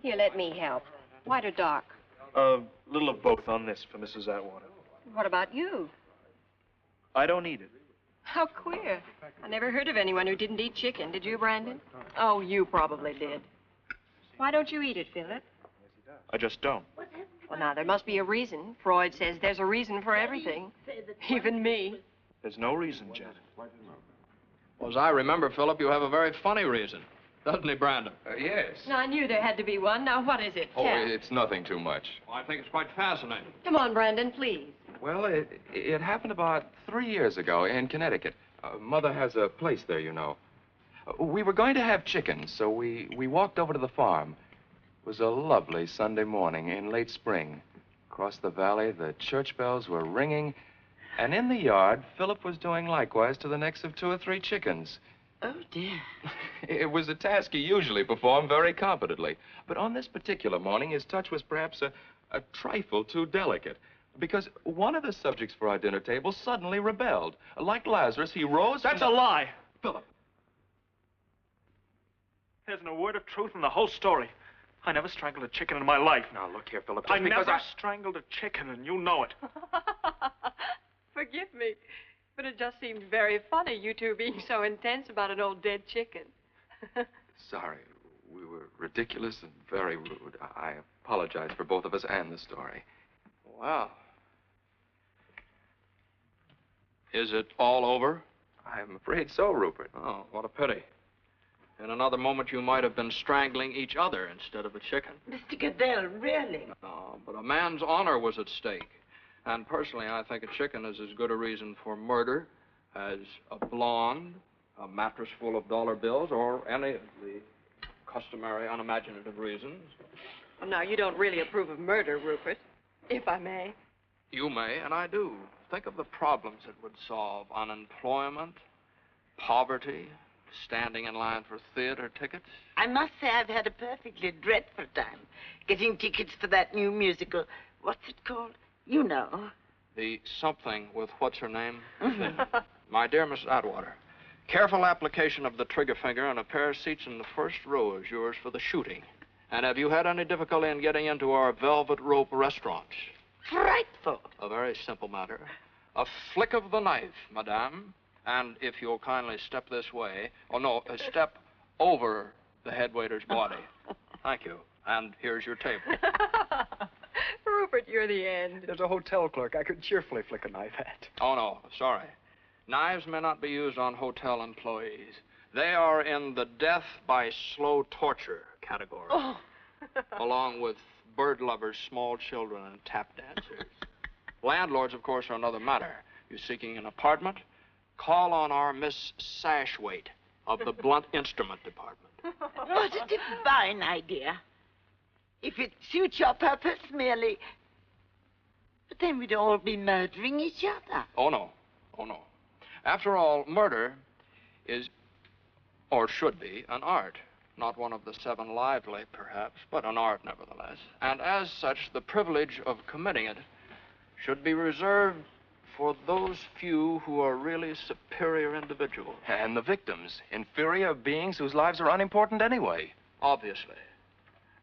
Here, let me help. White or dark? A little of both on this for Mrs. Atwater. What about you? I don't eat it. How queer. I never heard of anyone who didn't eat chicken. Did you, Brandon? Oh, you probably did. Why don't you eat it, Philip? I just don't. Well, now, there must be a reason. Freud says there's a reason for everything. Even me. There's no reason, Janet. Well, as I remember, Philip, you have a very funny reason. Doesn't he, Brandon? Yes. Now, I knew there had to be one. Now, what is it? Oh, Tell. it's nothing too much. Well, I think it's quite fascinating. Come on, Brandon, please. Well, it happened about 3 years ago in Connecticut. Mother has a place there, you know. We were going to have chickens, so we walked over to the farm. It was a lovely Sunday morning in late spring. Across the valley, the church bells were ringing, and in the yard, Philip was doing likewise to the necks of 2 or 3 chickens. Oh, dear. It was a task he usually performed very competently, but on this particular morning, his touch was perhaps a trifle too delicate, because one of the subjects for our dinner table suddenly rebelled. Like Lazarus, he rose. That's a lie. Philip. There's no word of truth in the whole story. I never strangled a chicken in my life. Now, look here, Philip. I never strangled a chicken, and you know it. Forgive me, but it just seemed very funny, you two being so intense about an old dead chicken. Sorry. We were ridiculous and very rude. I apologize for both of us and the story. Well. Is it all over? I'm afraid so, Rupert. Oh, what a pity. In another moment, you might have been strangling each other instead of a chicken. Mr. Goodell, really? No, but a man's honor was at stake. And personally, I think a chicken is as good a reason for murder as a blonde, a mattress full of dollar bills, or any of the customary unimaginative reasons. Well, now, you don't really approve of murder, Rupert, if I may. You may, and I do. Think of the problems it would solve. Unemployment, poverty, standing in line for theater tickets. I must say I've had a perfectly dreadful time getting tickets for that new musical. What's it called? You know. The something with what's her name? My dear Miss Atwater, careful application of the trigger finger and a pair of seats in the first row is yours for the shooting. And have you had any difficulty in getting into our velvet rope restaurants? Frightful. A very simple matter. A flick of the knife, madame. And if you'll kindly step this way, step over the head waiter's body. Thank you. And here's your table. Rupert, you're the end. There's a hotel clerk I could cheerfully flick a knife at. Oh, no, sorry. Knives may not be used on hotel employees. They are in the death by slow torture category. Oh. Along with bird lovers, small children, and tap dancers. Landlords, of course, are another matter. You seeking an apartment? Call on our Miss Sashwaite of the Blunt Instrument Department. What a divine idea. If it suits your purpose, merely... But then we'd all be murdering each other. Oh, no. Oh, no. After all, murder is, or should be, an art. Not one of the 7 lively, perhaps, but an art, nevertheless. And as such, the privilege of committing it should be reserved for those few who are really superior individuals. And the victims, inferior beings whose lives are unimportant anyway. Obviously.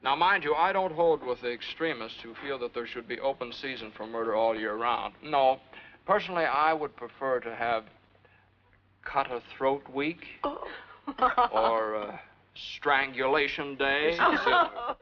Now, mind you, I don't hold with the extremists who feel that there should be open season for murder all year round. No. Personally, I would prefer to have cut a throat week or strangulation day. Oh.